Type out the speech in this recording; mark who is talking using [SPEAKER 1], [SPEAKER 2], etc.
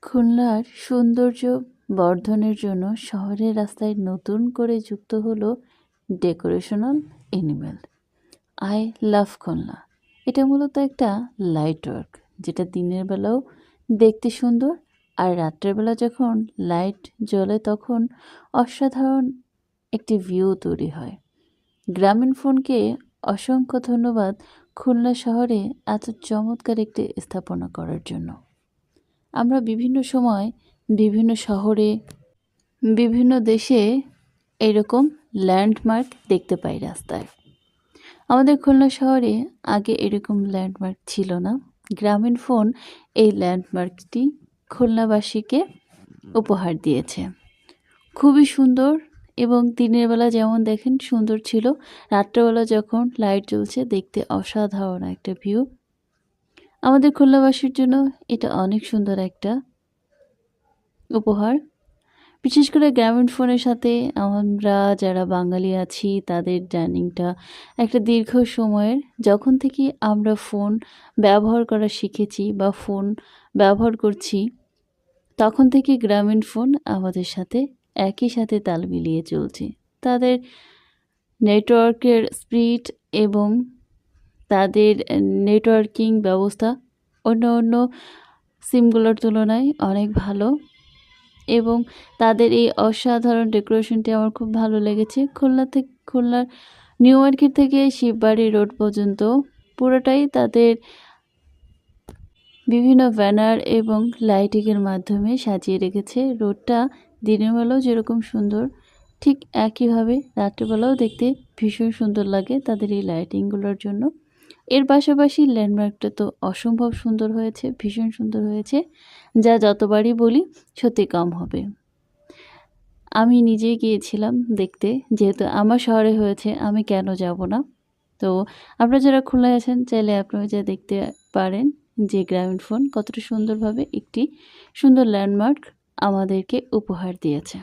[SPEAKER 1] খুলনার সৌন্দর্য বর্ধনের জন্য শহরের রাস্তায় নতুন করে যুক্ত হলো ডেকোরেশনাল এনিমেল। I love Khulna. এটা মূলত একটা লাইট ওয়ার্ক, যেটা দিনের বেলাও দেখতে সুন্দর, আর রাত্রের বেলা যখন লাইট জ্বলে তখন অসাধারণ একটি ভিউ তৈরি হয়। গ্রামীণ ফোনকে অসংখ্য ধন্যবাদ খুলনা শহরে এত চমৎকার একটি স্থাপনা করার জন্য। আমরা বিভিন্ন সময় বিভিন্ন শহরে বিভিন্ন দেশে এরকম ল্যান্ডমার্ক দেখতে পাই রাস্তায়। আমাদের খুলনা শহরে আগে এরকম ল্যান্ডমার্ক ছিল না। গ্রামীণ ফোন এই ল্যান্ডমার্কটি খুলনাবাসীকে উপহার দিয়েছে। খুবই সুন্দর, এবং দিনের বেলা যেমন দেখেন সুন্দর ছিল, রাত্রেবেলা যখন লাইট জ্বলছে দেখতে অসাধারণ একটা ভিউ। আমাদের খুলনাবাসীর জন্য এটা অনেক সুন্দর একটা উপহার। বিশেষ করে গ্রামীণ ফোনের সাথে আমরা যারা বাঙালি আছি তাদের জার্নিংটা একটা দীর্ঘ সময়ের। যখন থেকে আমরা ফোন ব্যবহার করা শিখেছি বা ফোন ব্যবহার করছি, তখন থেকে গ্রামীণ ফোন আমাদের সাথে একই সাথে তাল মিলিয়ে চলছে। তাদের নেটওয়ার্কের স্পিড এবং তাদের নেটওয়ার্কিং ব্যবস্থা অন্য অন্য সিমগুলোর তুলনায় অনেক ভালো, এবং তাদের এই অসাধারণ ডেকোরেশনটি আমার খুব ভালো লেগেছে। খুলনার নিউ মার্কেট থেকে শিববাড়ি রোড পর্যন্ত পুরোটাই তাদের বিভিন্ন ব্যানার এবং লাইটিংয়ের মাধ্যমে সাজিয়ে রেখেছে। রোডটা দিনের বেলাও যেরকম সুন্দর, ঠিক একইভাবে রাত্রেবেলাও দেখতে ভীষণ সুন্দর লাগে তাদের এই লাইটিংগুলোর জন্য। এর পাশাপাশি ল্যান্ডমার্কটা তো অসম্ভব সুন্দর হয়েছে, ভীষণ সুন্দর হয়েছে, যা যতবারই বলি সত্যি কম হবে। আমি নিজেই গিয়েছিলাম দেখতে, যেহেতু আমার শহরে হয়েছে আমি কেন যাব না। তো আপনারা যারা খুলনায় আছেন চাইলে আপনারা যা দেখতে পারেন যে গ্রামীণ ফোন কতটা সুন্দরভাবে একটি সুন্দর ল্যান্ডমার্ক আমাদেরকে উপহার দিয়েছে।